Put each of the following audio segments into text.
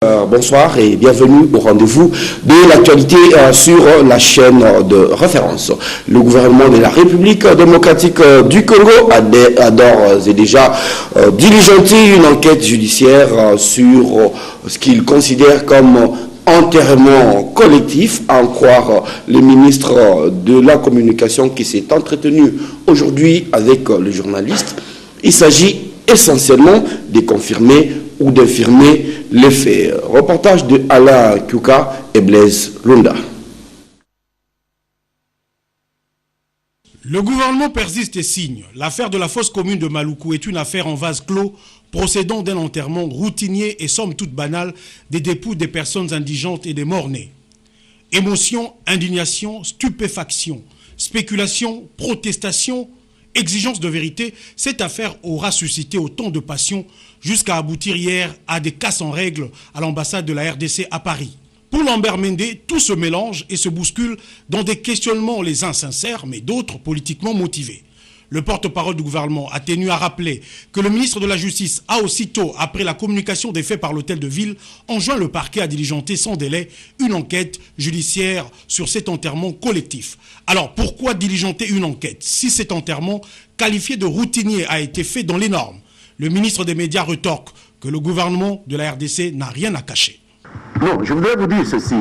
Bonsoir et bienvenue au rendez-vous de l'actualité sur la chaîne de référence. Le gouvernement de la République démocratique du Congo a d'ores et déjà diligenté une enquête judiciaire sur ce qu'il considère comme enterrement collectif, à en croire le ministre de la Communication qui s'est entretenu aujourd'hui avec les journalistes. Il s'agit essentiellement de confirmer ou d'infirmer les faits. Reportage de Alain Kouka et Blaise Lunda. Le gouvernement persiste et signe. L'affaire de la fosse commune de Maluku est une affaire en vase clos, procédant d'un enterrement routinier et somme toute banale des dépouilles des personnes indigentes et des morts-nés. Émotion, indignation, stupéfaction, spéculation, protestation, exigence de vérité, cette affaire aura suscité autant de passion jusqu'à aboutir hier à des casses en règle à l'ambassade de la RDC à Paris. Pour Lambert Mendé, tout se mélange et se bouscule dans des questionnements les uns sincères mais d'autres politiquement motivés. Le porte-parole du gouvernement a tenu à rappeler que le ministre de la Justice a aussitôt, après la communication des faits par l'hôtel de ville, enjoint le parquet à diligenter sans délai une enquête judiciaire sur cet enterrement collectif. Alors pourquoi diligenter une enquête si cet enterrement qualifié de routinier a été fait dans les normes? Le ministre des Médias retorque que le gouvernement de la RDC n'a rien à cacher. Non, je voudrais vous dire ceci.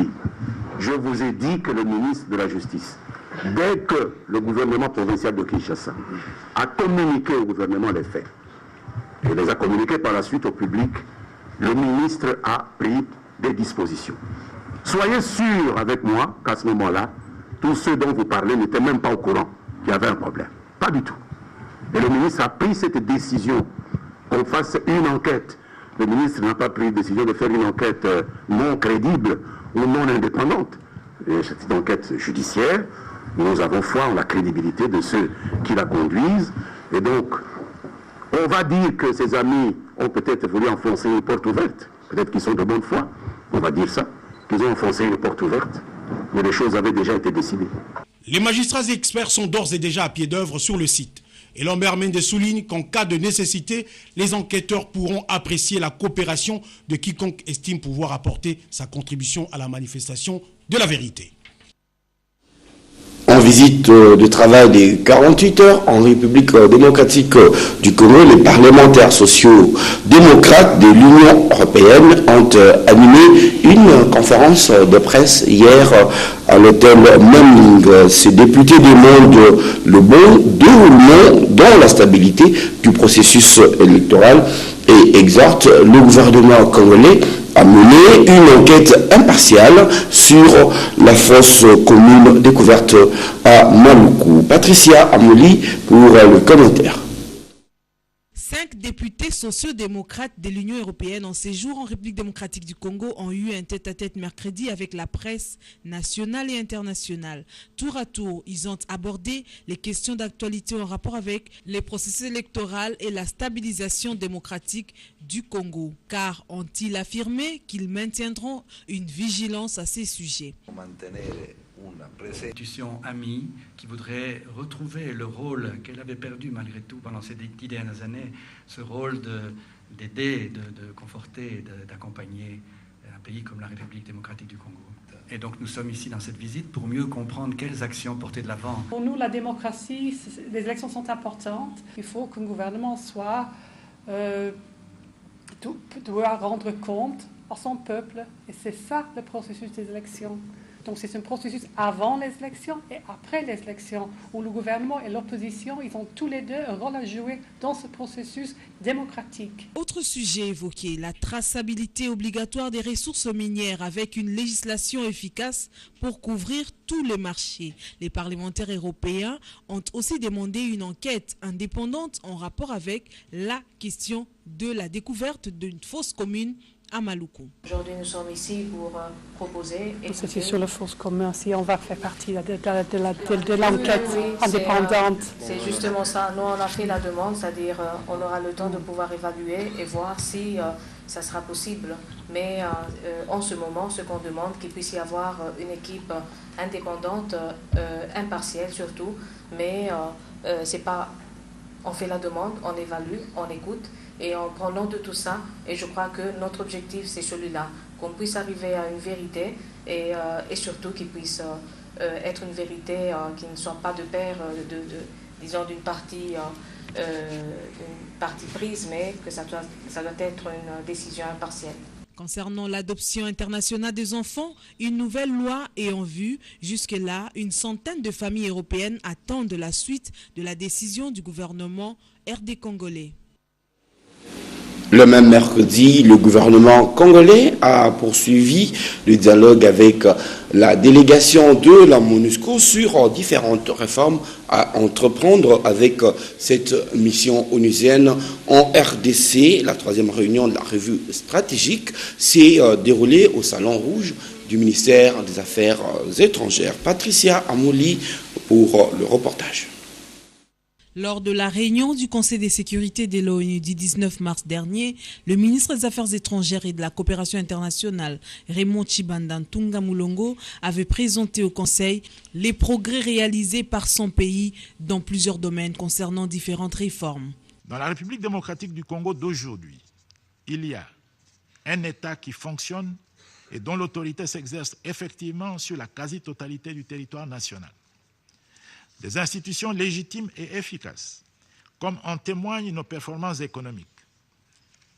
Je vous ai dit que le ministre de la Justice, dès que le gouvernement provincial de Kinshasa a communiqué au gouvernement les faits, et les a communiqués par la suite au public, le ministre a pris des dispositions. Soyez sûrs avec moi qu'à ce moment-là, tous ceux dont vous parlez n'étaient même pas au courant qu'il y avait un problème. Pas du tout. Et le ministre a pris cette décision qu'on fasse une enquête. Le ministre n'a pas pris la décision de faire une enquête non crédible ou non indépendante. Et c'est une enquête judiciaire. Nous avons foi en la crédibilité de ceux qui la conduisent. Et donc, on va dire que ses amis ont peut-être voulu enfoncer une porte ouverte. Peut-être qu'ils sont de bonne foi. On va dire ça. Qu'ils ont enfoncé une porte ouverte. Mais les choses avaient déjà été décidées. Les magistrats et experts sont d'ores et déjà à pied d'œuvre sur le site. Et Lambert Mendé souligne qu'en cas de nécessité, les enquêteurs pourront apprécier la coopération de quiconque estime pouvoir apporter sa contribution à la manifestation de la vérité. En visite de travail des 48 heures en République démocratique du Congo, les parlementaires sociaux-démocrates de l'Union européenne ont animé une conférence de presse hier à l'hôtel Manning. Ces députés demandent le bon déroulement dans la stabilité du processus électoral et exhortent le gouvernement congolais à mener une enquête impartiale sur la fosse commune découverte à Maluku. Patricia Amoli pour le commentaire. 5 députés sociaux-démocrates de l'Union européenne en séjour en République démocratique du Congo ont eu un tête-à-tête mercredi avec la presse nationale et internationale. Tour à tour, ils ont abordé les questions d'actualité en rapport avec les processus électoraux et la stabilisation démocratique du Congo. Car ont-ils affirmé qu'ils maintiendront une vigilance à ces sujets. Une institution amie qui voudrait retrouver le rôle qu'elle avait perdu malgré tout pendant ces 10 dernières années, ce rôle d'aider, de conforter, d'accompagner un pays comme la République démocratique du Congo. Et donc nous sommes ici dans cette visite pour mieux comprendre quelles actions porter de l'avant. Pour nous, la démocratie, les élections sont importantes. Il faut qu'un gouvernement doit rendre compte à son peuple. Et c'est ça le processus des élections. Donc c'est un processus avant les élections et après les élections, où le gouvernement et l'opposition, ils ont tous les deux un rôle à jouer dans ce processus démocratique. Autre sujet évoqué, la traçabilité obligatoire des ressources minières avec une législation efficace pour couvrir tous les marchés. Les parlementaires européens ont aussi demandé une enquête indépendante en rapport avec la question de la découverte d'une fosse commune à Maluku. Aujourd'hui, nous sommes ici pour proposer... C'est sur la fosse commune, si on va faire partie de l'enquête indépendante. C'est justement ça. Nous, on a fait la demande, c'est-à-dire on aura le temps de pouvoir évaluer et voir si ça sera possible. Mais en ce moment, ce qu'on demande, qu'il puisse y avoir une équipe indépendante, impartielle surtout, mais c'est pas... On fait la demande, on évalue, on écoute, et en prenant de tout ça, et je crois que notre objectif c'est celui-là, qu'on puisse arriver à une vérité et surtout qu'il puisse être une vérité qui ne soit pas de pair disons d'une partie prise, mais que ça doit être une décision impartiale. Concernant l'adoption internationale des enfants, une nouvelle loi est en vue. Jusque-là, une centaine de familles européennes attendent la suite de la décision du gouvernement RD congolais. Le même mercredi, le gouvernement congolais a poursuivi le dialogue avec la délégation de la MONUSCO sur différentes réformes à entreprendre avec cette mission onusienne en RDC. La troisième réunion de la revue stratégique s'est déroulée au Salon Rouge du ministère des Affaires étrangères. Patricia Amouli pour le reportage. Lors de la réunion du Conseil de sécurité de l'ONU du 19 mars dernier, le ministre des Affaires étrangères et de la coopération internationale, Raymond Tshibanda Ntunga Mulongo, avait présenté au Conseil les progrès réalisés par son pays dans plusieurs domaines concernant différentes réformes. Dans la République démocratique du Congo d'aujourd'hui, il y a un État qui fonctionne et dont l'autorité s'exerce effectivement sur la quasi-totalité du territoire national. Des institutions légitimes et efficaces, comme en témoignent nos performances économiques.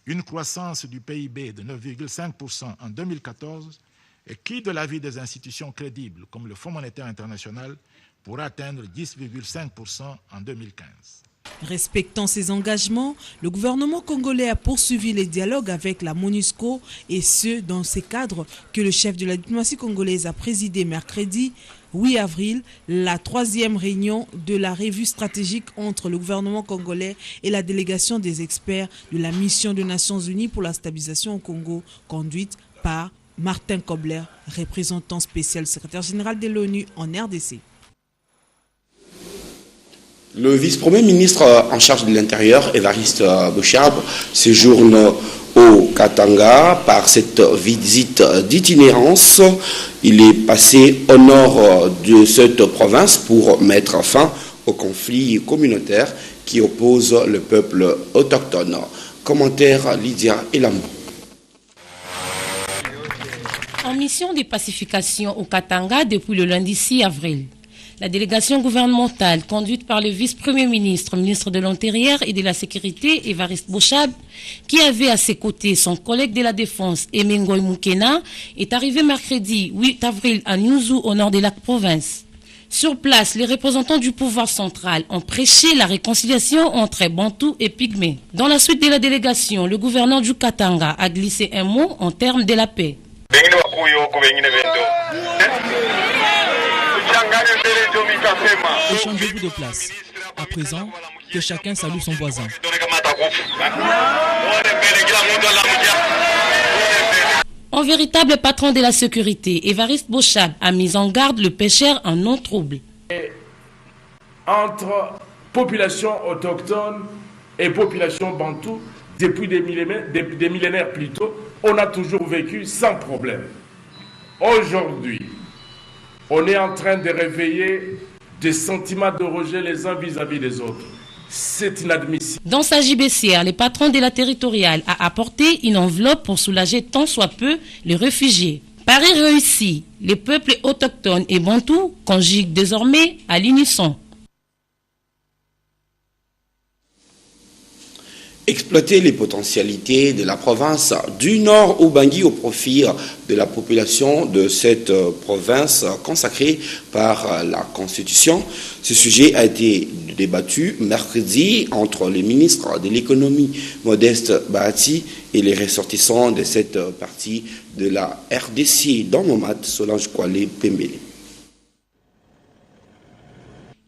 Une croissance du PIB de 9,5% en 2014 et qui, de l'avis des institutions crédibles comme le Fonds monétaire international, pourra atteindre 10,5% en 2015. Respectant ses engagements, le gouvernement congolais a poursuivi les dialogues avec la MONUSCO et ce, dans ces cadres que le chef de la diplomatie congolaise a présidé mercredi 8 avril, la troisième réunion de la revue stratégique entre le gouvernement congolais et la délégation des experts de la mission des Nations Unies pour la stabilisation au Congo, conduite par Martin Kobler, représentant spécial secrétaire général de l'ONU en RDC. Le vice-premier ministre en charge de l'Intérieur, Évariste Boshab, séjourne au Katanga par cette visite d'itinérance. Il est passé au nord de cette province pour mettre fin au conflit communautaire qui oppose le peuple autochtone. Commentaire Lydia Elambo. En mission de pacification au Katanga depuis le lundi 6 avril. La délégation gouvernementale, conduite par le vice-premier ministre, ministre de l'Intérieur et de la Sécurité, Évariste Boshab, qui avait à ses côtés son collègue de la Défense, Emengoy Mukena, est arrivée mercredi 8 avril à Nyuzu, au nord de la province. Sur place, les représentants du pouvoir central ont prêché la réconciliation entre Bantous et Pygmées. Dans la suite de la délégation, le gouverneur du Katanga a glissé un mot en termes de la paix. Échangez-vous de place. À présent, que chacun salue son voisin. En véritable patron de la sécurité, Évariste Boshab a mis en garde le pêcheur en non trouble. Entre population autochtone et population bantou, depuis des millénaires plus tôt, on a toujours vécu sans problème. Aujourd'hui, on est en train de réveiller des sentiments de rejet les uns vis-à-vis des autres. C'est inadmissible. Dans sa JBCR, le patron de la territoriale a apporté une enveloppe pour soulager tant soit peu les réfugiés. Paris réussi, les peuples autochtones et bantous conjuguent désormais à l'unisson. Exploiter les potentialités de la province du Nord Ubangi au profit de la population de cette province consacrée par la Constitution. Ce sujet a été débattu mercredi entre les ministres de l'économie Modeste Bahati et les ressortissants de cette partie de la RDC dans Nomad, Solange Kwale Pembele.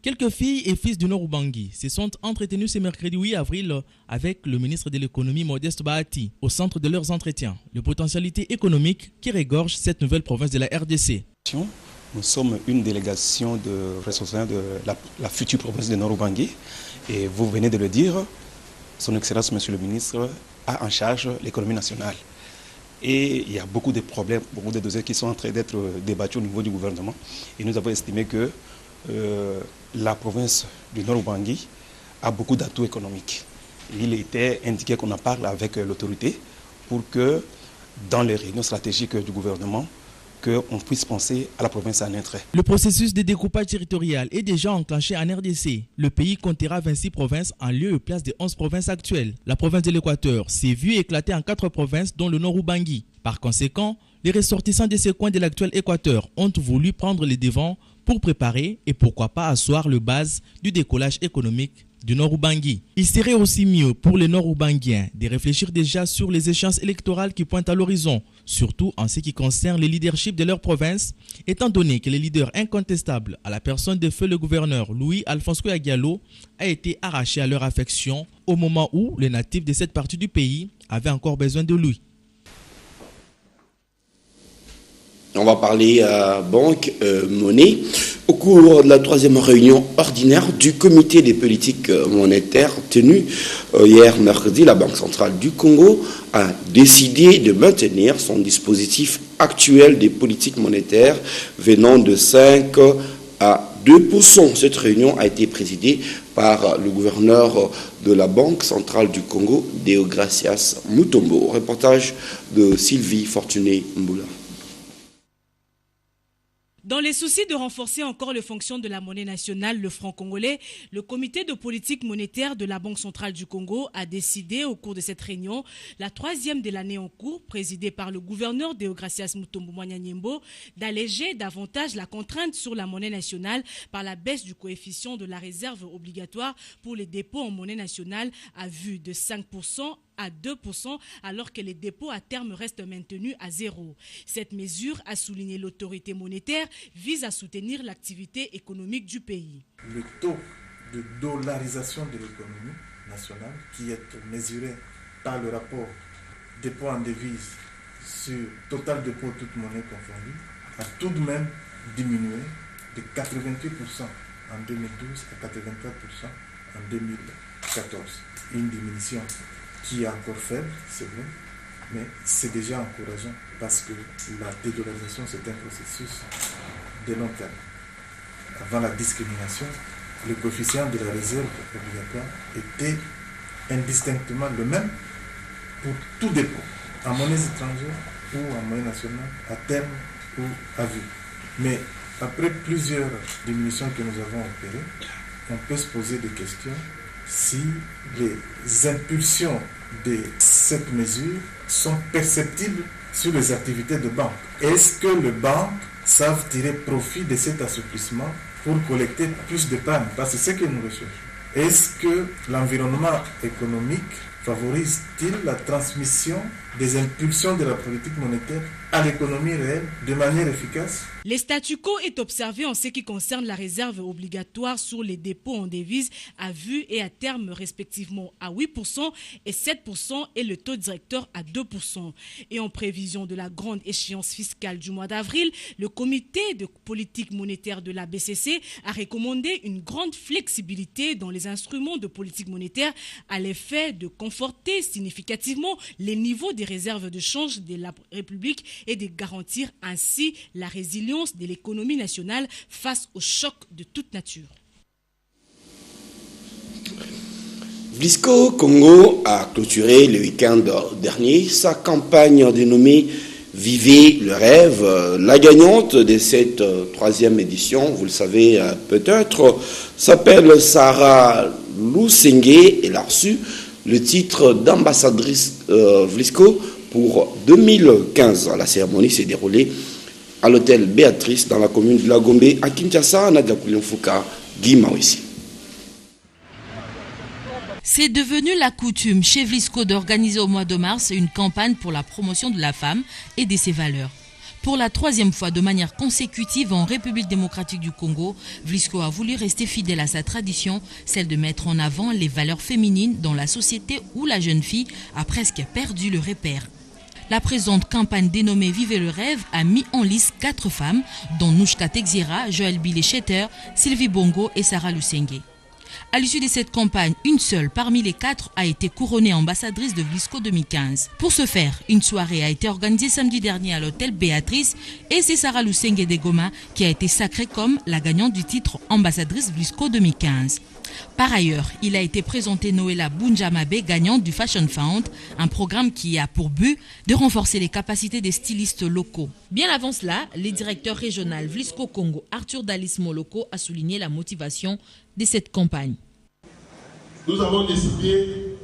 Quelques filles et fils du Nord Ubangi se sont entretenus ce mercredi 8 avril avec le ministre de l'économie Modeste Bahati au centre de leurs entretiens. Les potentialités économiques qui regorgent cette nouvelle province de la RDC. Nous sommes une délégation de ressortissants de la future province de Nord Ubangi et vous venez de le dire, son Excellence Monsieur le ministre a en charge l'économie nationale. Et il y a beaucoup de problèmes, beaucoup de dossiers qui sont en train d'être débattus au niveau du gouvernement et nous avons estimé que la province du Nord Ubangi a beaucoup d'atouts économiques. Il était indiqué qu'on en parle avec l'autorité pour que dans les réunions stratégiques du gouvernement, qu'on puisse penser à la province en intérêt. Le processus de découpage territorial est déjà enclenché en RDC. Le pays comptera 26 provinces en lieu et place des 11 provinces actuelles. La province de l'Équateur s'est vue éclater en 4 provinces, dont le Nord-Ubangi. Par conséquent, les ressortissants de ces coins de l'actuel Équateur ont voulu prendre les devants pour préparer et pourquoi pas asseoir le base du décollage économique du Nord-Ubangi. Il serait aussi mieux pour les Nord-Ubangiens de réfléchir déjà sur les échéances électorales qui pointent à l'horizon, surtout en ce qui concerne le leadership de leur province, étant donné que le leader incontestable à la personne de feu le gouverneur Louis-Alphonse Kouya-Diallo a été arraché à leur affection au moment où les natifs de cette partie du pays avaient encore besoin de lui. On va parler banque, monnaie. Au cours de la 3e réunion ordinaire du comité des politiques monétaires tenue hier mercredi, la Banque centrale du Congo a décidé de maintenir son dispositif actuel des politiques monétaires venant de 5 à 2%. Cette réunion a été présidée par le gouverneur de la Banque centrale du Congo, Deogracias Mutombo. Reportage de Sylvie Fortuné-Mboula. Dans les soucis de renforcer encore les fonctions de la monnaie nationale, le franc congolais, le comité de politique monétaire de la Banque centrale du Congo a décidé au cours de cette réunion, la 3e de l'année en cours, présidée par le gouverneur Deogracias Mutombo Mwanyanyembo, d'alléger davantage la contrainte sur la monnaie nationale par la baisse du coefficient de la réserve obligatoire pour les dépôts en monnaie nationale à vue de 5% à 2%, alors que les dépôts à terme restent maintenus à 0. Cette mesure, a souligné l'autorité monétaire, vise à soutenir l'activité économique du pays. Le taux de dollarisation de l'économie nationale, qui est mesuré par le rapport dépôt en devise sur total dépôt toute monnaie confondue, a tout de même diminué de 88% en 2012 à 84% en 2014. Une diminution qui est encore faible, c'est vrai, mais c'est déjà encourageant parce que la dédollarisation, c'est un processus de long terme. Avant la discrimination, le coefficient de la réserve obligatoire était indistinctement le même pour tout dépôt, en monnaie étrangère ou en monnaie nationale, à terme ou à vue. Mais après plusieurs diminutions que nous avons opérées, on peut se poser des questions si les impulsions de cette mesure sont perceptibles sur les activités de banque. Est-ce que les banques savent tirer profit de cet assouplissement pour collecter plus d'épargne? Parce que c'est ce que nous recherchons. Est-ce que l'environnement économique favorise-t-il la transmission des impulsions de la politique monétaire à l'économie réelle de manière efficace? Le statu quo est observé en ce qui concerne la réserve obligatoire sur les dépôts en devises à vue et à terme respectivement à 8% et 7% et le taux directeur à 2%. Et en prévision de la grande échéance fiscale du mois d'avril, le comité de politique monétaire de la BCC a recommandé une grande flexibilité dans les instruments de politique monétaire à l'effet de conforter significativement les niveaux des réserves de change de la République et de garantir ainsi la résilience de l'économie nationale face aux chocs de toute nature. Vlisco Congo a clôturé le week-end dernier sa campagne dénommée Vivez le rêve. La gagnante de cette 3e édition, vous le savez peut-être, s'appelle Sarah Lusenge. Elle a reçu le titre d'ambassadrice Vlisco pour 2015. La cérémonie s'est déroulée à l'hôtel Béatrice dans la commune de La Gombe à Kinshasa. Nadia Koulionfouka, Guy Maouissi. C'est devenu la coutume chez Vlisco d'organiser au mois de mars une campagne pour la promotion de la femme et de ses valeurs. Pour la 3e fois de manière consécutive en République démocratique du Congo, Vlisco a voulu rester fidèle à sa tradition, celle de mettre en avant les valeurs féminines dans la société où la jeune fille a presque perdu le repère. La présente campagne dénommée Vivez le rêve a mis en lice 4 femmes, dont Nouchka Texira, Joël Bilé-Chetter, Sylvie Bongo et Sarah Lusenge. À l'issue de cette campagne, une seule parmi les 4 a été couronnée ambassadrice de Vlisco 2015. Pour ce faire, une soirée a été organisée samedi dernier à l'hôtel Béatrice et c'est Sarah Lusenge de Goma qui a été sacrée comme la gagnante du titre ambassadrice Vlisco 2015. Par ailleurs, il a été présenté Noëlla Bunjamabe, gagnante du Fashion Fund, un programme qui a pour but de renforcer les capacités des stylistes locaux. Bien avant cela, le directeur régional Vlisco Congo, Arthur Dalis Moloko, a souligné la motivation de cette campagne. Nous avons décidé,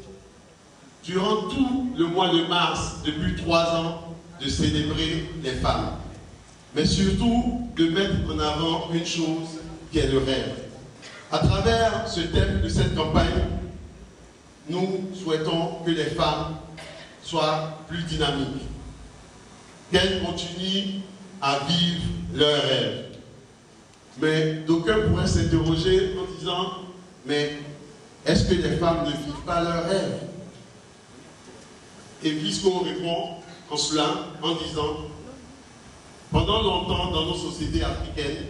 durant tout le mois de mars, depuis 3 ans, de célébrer les femmes. Mais surtout, de mettre en avant une chose qui est le rêve. À travers ce thème de cette campagne, nous souhaitons que les femmes soient plus dynamiques, qu'elles continuent à vivre leurs rêves. Mais d'aucuns pourraient s'interroger en disant, mais est-ce que les femmes ne vivent pas leurs rêves? Et Vlisco répond en cela en disant, pendant longtemps dans nos sociétés africaines,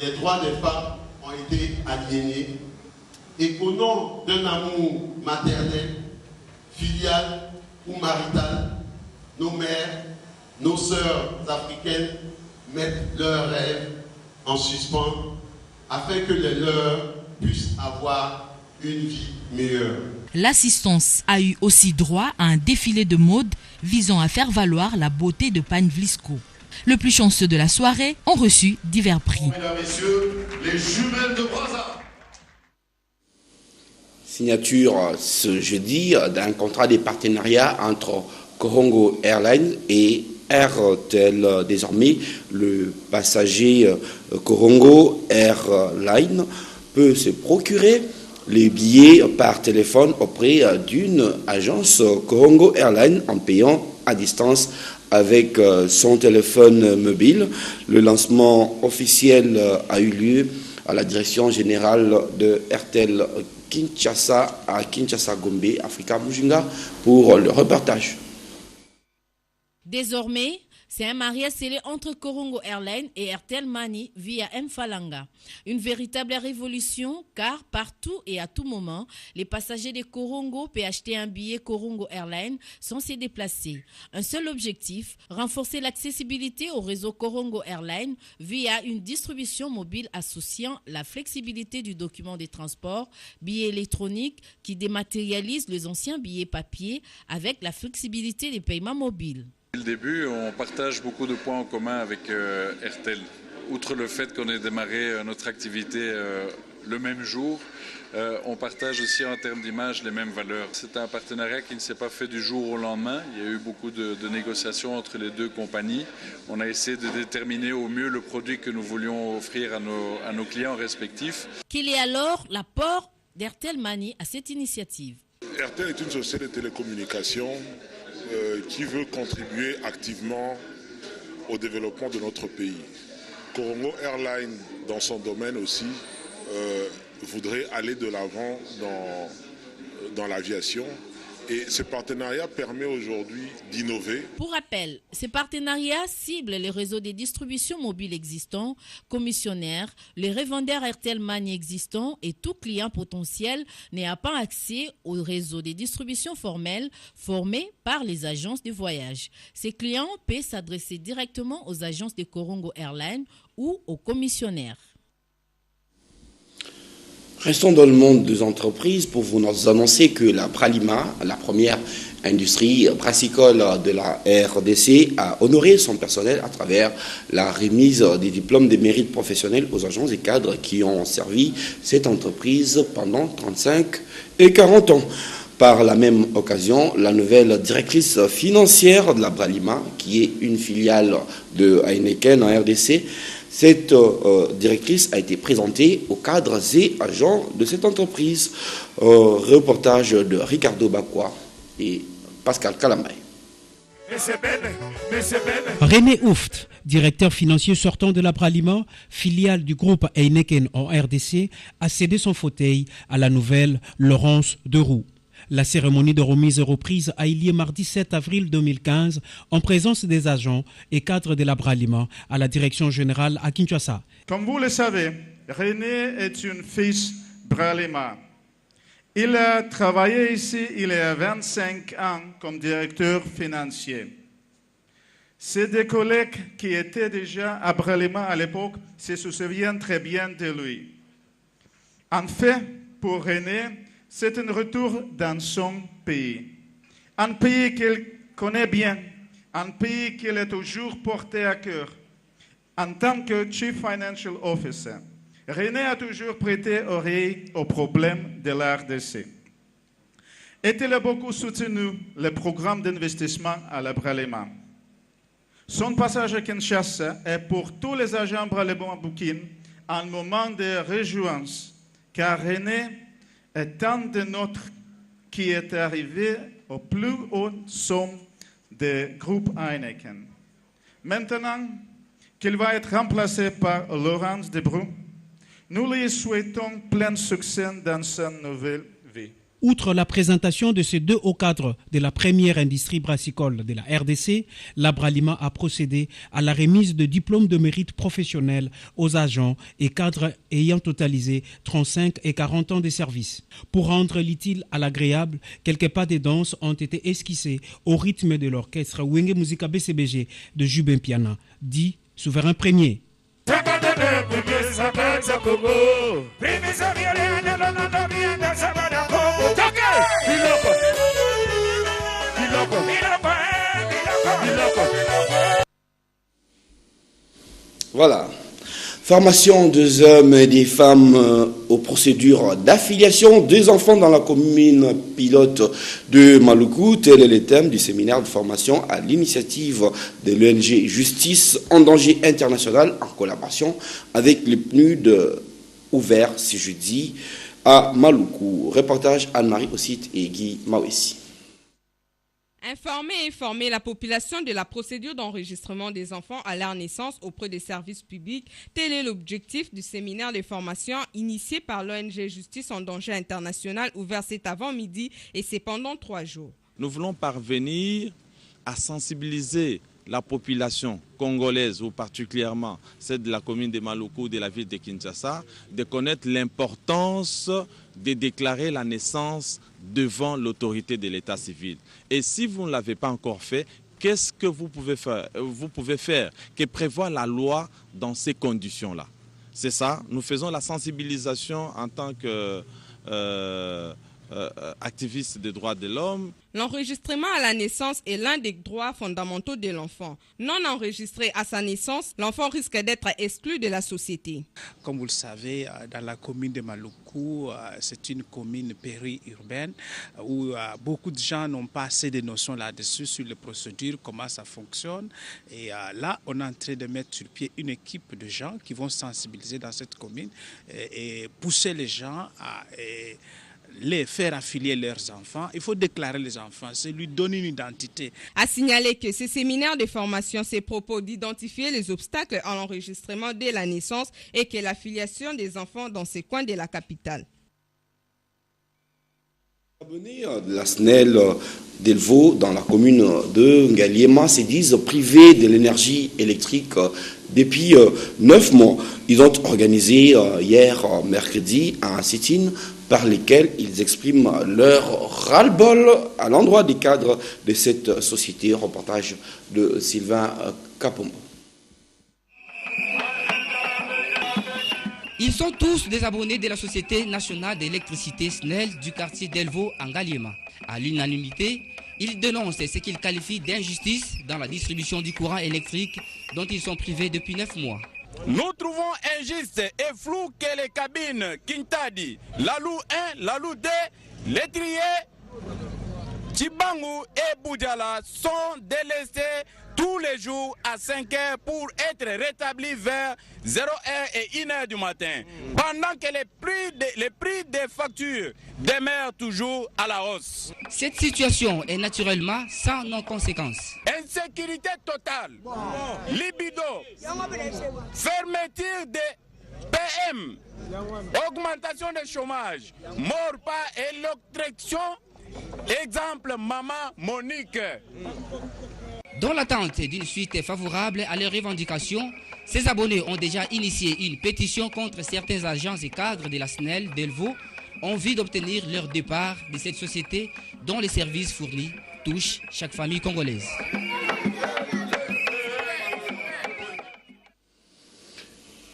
les droits des femmes ont été aliénés et qu'au nom d'un amour maternel, filial ou marital, nos mères, nos sœurs africaines mettent leurs rêves en suspens afin que les leurs puissent avoir une vie meilleure. L'assistance a eu aussi droit à un défilé de mode visant à faire valoir la beauté de Pan Vlisco. Le plus chanceux de la soirée ont reçu divers prix. Mesdames et messieurs, les jumelles de Brazza. Signature ce jeudi d'un contrat de partenariat entre Corongo Airlines et Airtel. Désormais, le passager Corongo Airlines peut se procurer les billets par téléphone auprès d'une agence Corongo Airlines en payant à distance avec son téléphone mobile. Le lancement officiel a eu lieu à la direction générale de Airtel Kinshasa à Kinshasa Gombe, Africa Mujinga, pour le reportage. Désormais, c'est un mariage scellé entre Corongo Airlines et Airtel Money via Mfalanga. Une véritable révolution car partout et à tout moment, les passagers de Corongo peuvent acheter un billet Corongo Airlines sans se déplacer. Un seul objectif, renforcer l'accessibilité au réseau Corongo Airlines via une distribution mobile associant la flexibilité du document de transport, billets électroniques qui dématérialise les anciens billets papier avec la flexibilité des paiements mobiles. Dès le début, on partage beaucoup de points en commun avec Airtel. Outre le fait qu'on ait démarré notre activité le même jour, on partage aussi en termes d'image les mêmes valeurs. C'est un partenariat qui ne s'est pas fait du jour au lendemain. Il y a eu beaucoup de négociations entre les deux compagnies. On a essayé de déterminer au mieux le produit que nous voulions offrir à nos clients respectifs. Quel est alors l'apport d'Airtel Money à cette initiative? Airtel est une société de télécommunications qui veut contribuer activement au développement de notre pays. Corongo Airlines, dans son domaine aussi, voudrait aller de l'avant dans l'aviation. Et ce partenariat permet aujourd'hui d'innover. Pour rappel, ces partenariats ciblent les réseaux de distribution mobile existants, commissionnaires, les revendeurs Airtel Money existants et tout client potentiel n'ayant pas accès au réseau de distribution formel formé par les agences de voyage. Ces clients peuvent s'adresser directement aux agences de Corongo Airlines ou aux commissionnaires. Restons dans le monde des entreprises pour vous annoncer que la Bralima, la première industrie brassicole de la RDC, a honoré son personnel à travers la remise des diplômes de mérite professionnels aux agents et cadres qui ont servi cette entreprise pendant 35 et 40 ans. Par la même occasion, la nouvelle directrice financière de la Bralima, qui est une filiale de Heineken en RDC, cette directrice a été présentée aux cadres et agents de cette entreprise. Reportage de Ricardo Bakwa et Pascal Kalamay. René Ouft, directeur financier sortant de la Bralima, filiale du groupe Heineken en RDC, a cédé son fauteuil à la nouvelle Laurence Deroux. La cérémonie de remise et reprise a eu lieu mardi 7 avril 2015 en présence des agents et cadres de la Bralima à la direction générale à Kinshasa. Comme vous le savez, René est une fils Bralima. Il a travaillé ici il y a 25 ans comme directeur financier. C'est des collègues qui étaient déjà à Bralima à l'époque se souviennent très bien de lui. En fait, pour René, c'est un retour dans son pays. Un pays qu'il connaît bien, un pays qu'il a toujours porté à cœur. En tant que Chief Financial Officer, René a toujours prêté oreille aux problèmes de la RDC. Et il a beaucoup soutenu le programme d'investissement à la Bralima. Son passage à Kinshasa est pour tous les agents Bralima Boukin un moment de réjouissance, car René est un de nôtres qui est arrivé au plus haut sommet du groupe Heineken. Maintenant qu'il va être remplacé par Laurence Debrou, nous lui souhaitons plein succès dans sa nouvelle vie. Outre la présentation de ces deux hauts cadres de la première industrie brassicole de la RDC, la Bralima a procédé à la remise de diplômes de mérite professionnel aux agents et cadres ayant totalisé 35 et 40 ans de service. Pour rendre l'utile à l'agréable, quelques pas de danse ont été esquissés au rythme de l'orchestre Wenge Musica BCBG de Jubin Piana, dit Souverain Premier. Voilà. Formation des hommes et des femmes aux procédures d'affiliation des enfants dans la commune pilote de Maluku. Tel est le thème du séminaire de formation à l'initiative de l'ONG Justice en danger international en collaboration avec les PNUD ouverts ce jeudi à Maluku. Reportage Anne-Marie Ossite et Guy Mawessi. Informer et informer la population de la procédure d'enregistrement des enfants à leur naissance auprès des services publics, tel est l'objectif du séminaire de formation initié par l'ONG Justice en danger international ouvert cet avant-midi et c'est pendant 3 jours. Nous voulons parvenir à sensibiliser la population congolaise ou particulièrement celle de la commune de Maluku, de la ville de Kinshasa, de connaître l'importance de déclarer la naissance devant l'autorité de l'état civil. Et si vous ne l'avez pas encore fait, qu'est-ce que vous pouvez faire que prévoit la loi dans ces conditions-là? C'est ça, nous faisons la sensibilisation en tant que activiste des droits de l'homme. L'enregistrement à la naissance est l'un des droits fondamentaux de l'enfant. Non enregistré à sa naissance, l'enfant risque d'être exclu de la société. Comme vous le savez, dans la commune de Maluku, c'est une commune périurbaine où beaucoup de gens n'ont pas assez de notions là-dessus sur les procédures, comment ça fonctionne. Et là, on est en train de mettre sur pied une équipe de gens qui vont sensibiliser dans cette commune et pousser les gens à les faire affilier leurs enfants. Il faut déclarer les enfants, c'est lui donner une identité. A signaler que ce séminaire de formation s'est propos d'identifier les obstacles à l'enregistrement dès la naissance et que l'affiliation des enfants dans ces coins de la capitale. Les abonnés de la SNEL d'Elvo dans la commune de Ngaliema se disent privés de l'énergie électrique depuis 9 mois. Ils ont organisé hier mercredi un sit-in par lesquels ils expriment leur ras-le-bol à l'endroit des cadres de cette société. Reportage de Sylvain Kapombo. Ils sont tous des abonnés de la Société nationale d'électricité SNEL du quartier d'Elvo en Ngaliema. À l'unanimité, ils dénoncent ce qu'ils qualifient d'injustice dans la distribution du courant électrique dont ils sont privés depuis 9 mois. Nous trouvons injuste et flou que les cabines Kintadi, Lalou 1, Lalou 2, Létrier, Tchibangu et Boudjala sont délaissées tous les jours à 5 heures pour être rétablis vers 0 heure et 1 heure du matin. Pendant que les prix des factures demeurent toujours à la hausse. Cette situation est naturellement sans non-conséquences. Insécurité totale, libido, fermeture des PM, augmentation du chômage, mort par électrocution, exemple maman Monique. Dans l'attente d'une suite favorable à leurs revendications, ces abonnés ont déjà initié une pétition contre certains agents et cadres de la SNEL Delvaux en vue d'obtenir leur départ de cette société dont les services fournis touchent chaque famille congolaise.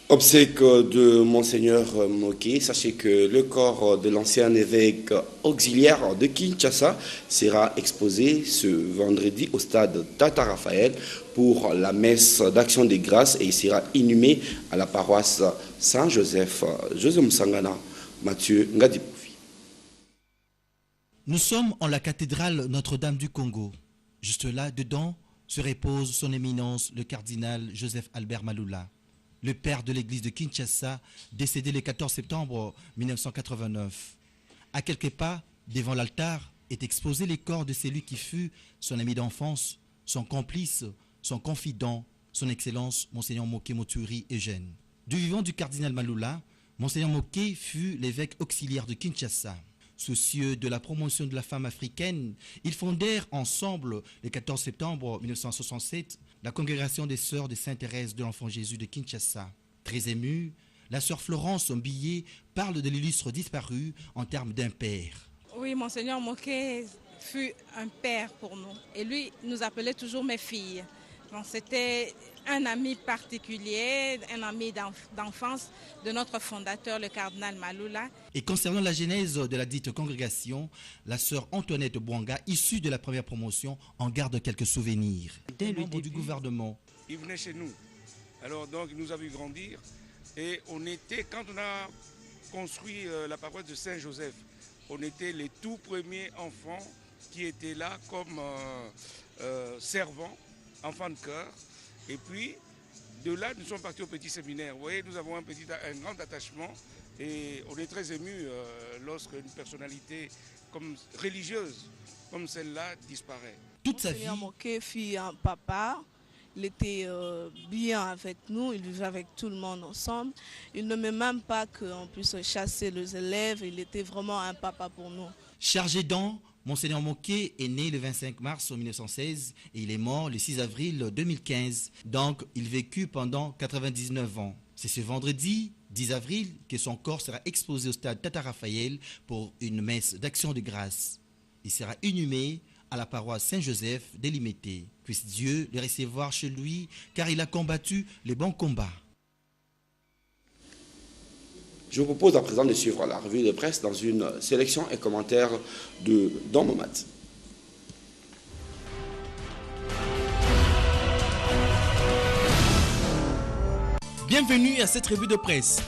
Obsèque de Monseigneur Moké, sachez que le corps de l'ancien évêque auxiliaire de Kinshasa sera exposé ce vendredi au stade Tata Raphaël pour la messe d'action des grâces et il sera inhumé à la paroisse Saint-Joseph. José Moussangana, Mathieu Ngadipoufi. Nous sommes en la cathédrale Notre-Dame du Congo. Juste là, dedans, se repose son éminence le cardinal Joseph Albert Maloula, le père de l'église de Kinshasa, décédé le 14 septembre 1989. À quelques pas, devant l'altar, est exposé les corps de celui qui fut son ami d'enfance, son complice, son confident, son excellence, Monseigneur Moké Moturi Eugène. Du vivant du cardinal Maloula, Monseigneur Moké fut l'évêque auxiliaire de Kinshasa. Soucieux de la promotion de la femme africaine, ils fondèrent ensemble, le 14 septembre 1967, la congrégation des sœurs de Sainte-Thérèse de l'Enfant Jésus de Kinshasa. Très émue, la sœur Florence Mbillet parle de l'illustre disparu en termes d'un père. Oui, Monseigneur Moké fut un père pour nous. Et lui nous appelait toujours mes filles. Donc, c'était un ami particulier, un ami d'enfance de notre fondateur, le cardinal Maloula. Et concernant la genèse de la dite congrégation, la sœur Antoinette Bouanga, issue de la première promotion, en garde quelques souvenirs. Dès le début du gouvernement, il venait chez nous. Alors donc il nous a vu grandir et on était, quand on a construit la paroisse de Saint-Joseph, on était les tout premiers enfants qui étaient là comme servants, enfants de cœur. Et puis, de là, nous sommes partis au petit séminaire. Vous voyez, nous avons un grand attachement et on est très émus lorsqu'une personnalité religieuse comme celle-là disparaît. Toute sa vie, Monseigneur Moké fut un papa. Il était bien avec nous, il vivait avec tout le monde ensemble. Il n'aimait même pas qu'on puisse chasser les élèves. Il était vraiment un papa pour nous. chargé d'an, Monseigneur Moké est né le 25 mars 1916 et il est mort le 6 avril 2015. Donc, il vécut pendant 99 ans. C'est ce vendredi 10 avril que son corps sera exposé au stade Tata Raphaël pour une messe d'action de grâce. Il sera inhumé à la paroisse Saint-Joseph d'Elimété. Puisse Dieu le recevoir chez lui, car il a combattu les bons combats. Je vous propose à présent de suivre la revue de presse dans une sélection et commentaire de Don Momat. Bienvenue à cette revue de presse.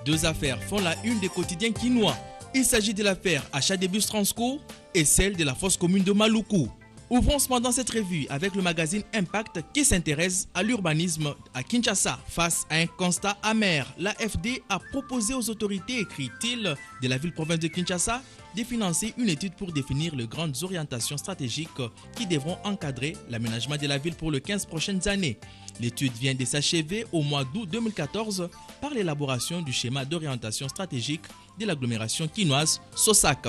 Deux affaires font la une des quotidiens quinois. Il s'agit de l'affaire achat des bus Transco et celle de la fosse commune de Maluku. Ouvrons cependant cette revue avec le magazine Impact qui s'intéresse à l'urbanisme à Kinshasa. Face à un constat amer, l'AFD a proposé aux autorités, écrit-il, de la ville-province de Kinshasa de financer une étude pour définir les grandes orientations stratégiques qui devront encadrer l'aménagement de la ville pour les 15 prochaines années. L'étude vient de s'achever au mois d'août 2014 par l'élaboration du schéma d'orientation stratégique de l'agglomération quinoise Sosak.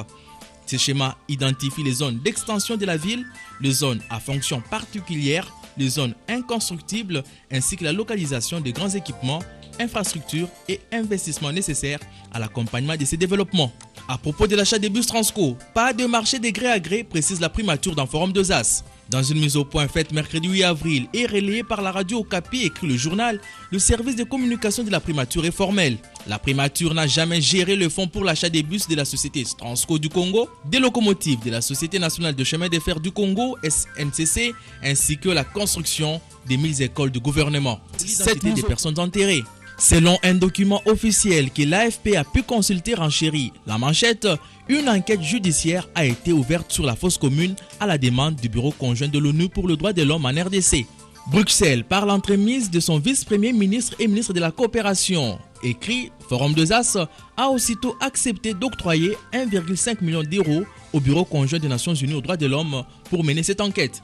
Ce schéma identifie les zones d'extension de la ville, les zones à fonction particulière, les zones inconstructibles ainsi que la localisation des grands équipements, infrastructures et investissements nécessaires à l'accompagnement de ces développements. À propos de l'achat des bus Transco, pas de marché de gré à gré, précise la primature d'un forum de ZAS. Dans une mise au point faite mercredi 8 avril et relayée par la radio Okapi, écrit le journal, le service de communication de la primature est formel. La primature n'a jamais géré le fonds pour l'achat des bus de la société Transco du Congo, des locomotives de la Société nationale de chemin de fer du Congo, SNCC, ainsi que la construction des 1000 écoles de gouvernement. L'identité des personnes enterrées. Selon un document officiel que l'AFP a pu consulter en chérie, la manchette, une enquête judiciaire a été ouverte sur la fosse commune à la demande du Bureau conjoint de l'ONU pour le droit de l'homme en RDC. Bruxelles, par l'entremise de son vice-premier ministre et ministre de la coopération, écrit Forum de ZAS, a aussitôt accepté d'octroyer 1,5 million d'euros au Bureau conjoint des Nations Unies aux droits de l'homme pour mener cette enquête.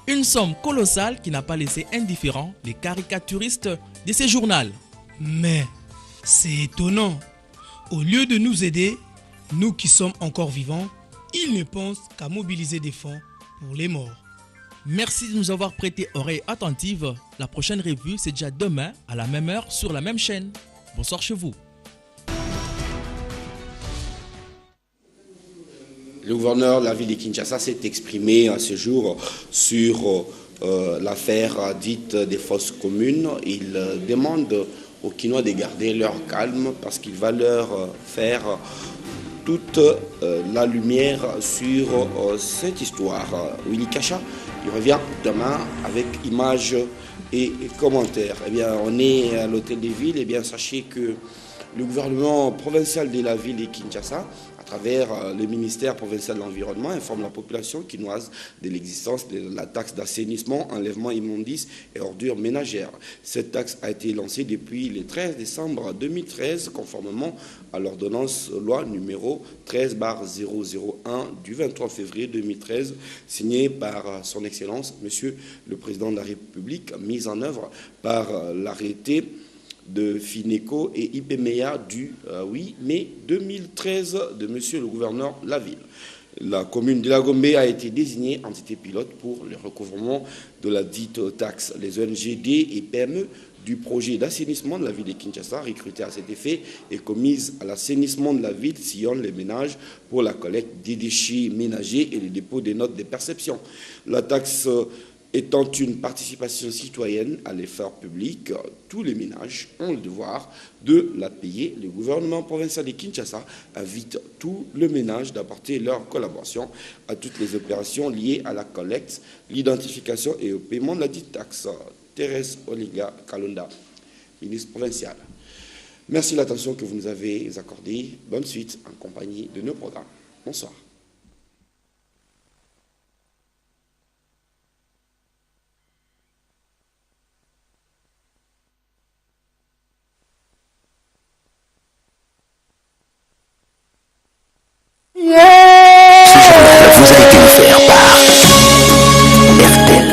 Une somme colossale qui n'a pas laissé indifférents les caricaturistes de ces journaux. Mais c'est étonnant. Au lieu de nous aider, nous qui sommes encore vivants, ils ne pensent qu'à mobiliser des fonds pour les morts. Merci de nous avoir prêté oreille attentive. La prochaine revue, c'est déjà demain, à la même heure, sur la même chaîne. Bonsoir chez vous. Le gouverneur de la ville de Kinshasa s'est exprimé à ce jour sur l'affaire dite des fosses communes. Il demande aux Kinois de garder leur calme parce qu'il va leur faire toute la lumière sur cette histoire. Willy Kacha, il revient demain avec images et commentaires. Eh bien, on est à l'hôtel des villes. Eh bien, sachez que le gouvernement provincial de la ville de Kinshasa, à travers le ministère provincial de l'Environnement, informe la population quinoise de l'existence de la taxe d'assainissement, enlèvement immondices et ordures ménagères. Cette taxe a été lancée depuis le 13 décembre 2013, conformément à l'ordonnance loi numéro 13/001 du 23 février 2013, signée par son Excellence, Monsieur le Président de la République, mise en œuvre par l'arrêté de FINECO et IPMEA du 8 mai 2013 de Monsieur le gouverneur de la ville. La commune de la Gombe a été désignée entité pilote pour le recouvrement de la dite taxe. Les ONGD et PME du projet d'assainissement de la ville de Kinshasa, recrutés à cet effet et commises à l'assainissement de la ville, sillonnent les ménages pour la collecte des déchets ménagers et le dépôt des notes de perception. La taxe étant une participation citoyenne à l'effort public, tous les ménages ont le devoir de la payer. Le gouvernement provincial de Kinshasa invite tous les ménages d'apporter leur collaboration à toutes les opérations liées à la collecte, l'identification et au paiement de la dite taxe. Thérèse Olinga Kalonda, ministre provinciale. Merci de l'attention que vous nous avez accordée. Bonne suite en compagnie de nos programmes. Bonsoir. Ce journal vous a été offert par RTL.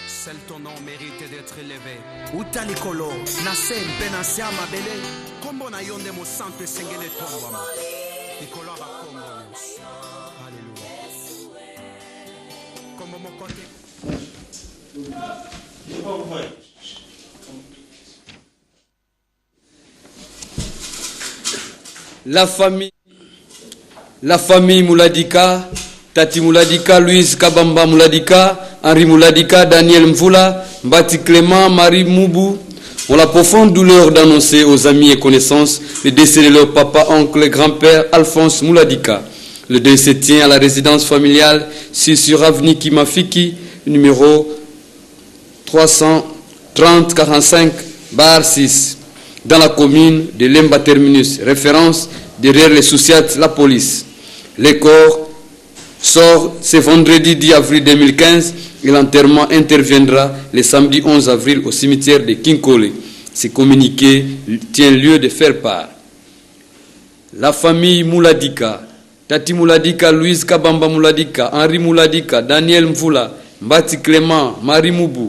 Seul ton nom mérite d'être élevé. Utalikolo, Nassem, Benassia, Mabele, Kombo na yonde mo santo sengele tombama. Nikolo ba Kombo. Alléluia. Kombo mo kote. La famille Mouladika, Tati Mouladika, Louise Kabamba Mouladika, Henri Mouladika, Daniel Mvula, Mbati Clément, Marie Moubou ont la profonde douleur d'annoncer aux amis et connaissances le décès de leur papa, oncle et grand-père Alphonse Mouladika. Le deuil se tient à la résidence familiale sur avenue Kimafiki, numéro 330-45-6, dans la commune de Lemba Terminus, référence derrière les Souciates, la police. Les corps sort ce vendredi 10 avril 2015 et l'enterrement interviendra le samedi 11 avril au cimetière de Kinkole. Ce communiqué tient lieu de faire part. La famille Mouladika, Tati Mouladika, Louise Kabamba Mouladika, Henri Mouladika, Daniel Mvula, Mbati Clément, Marie Moubou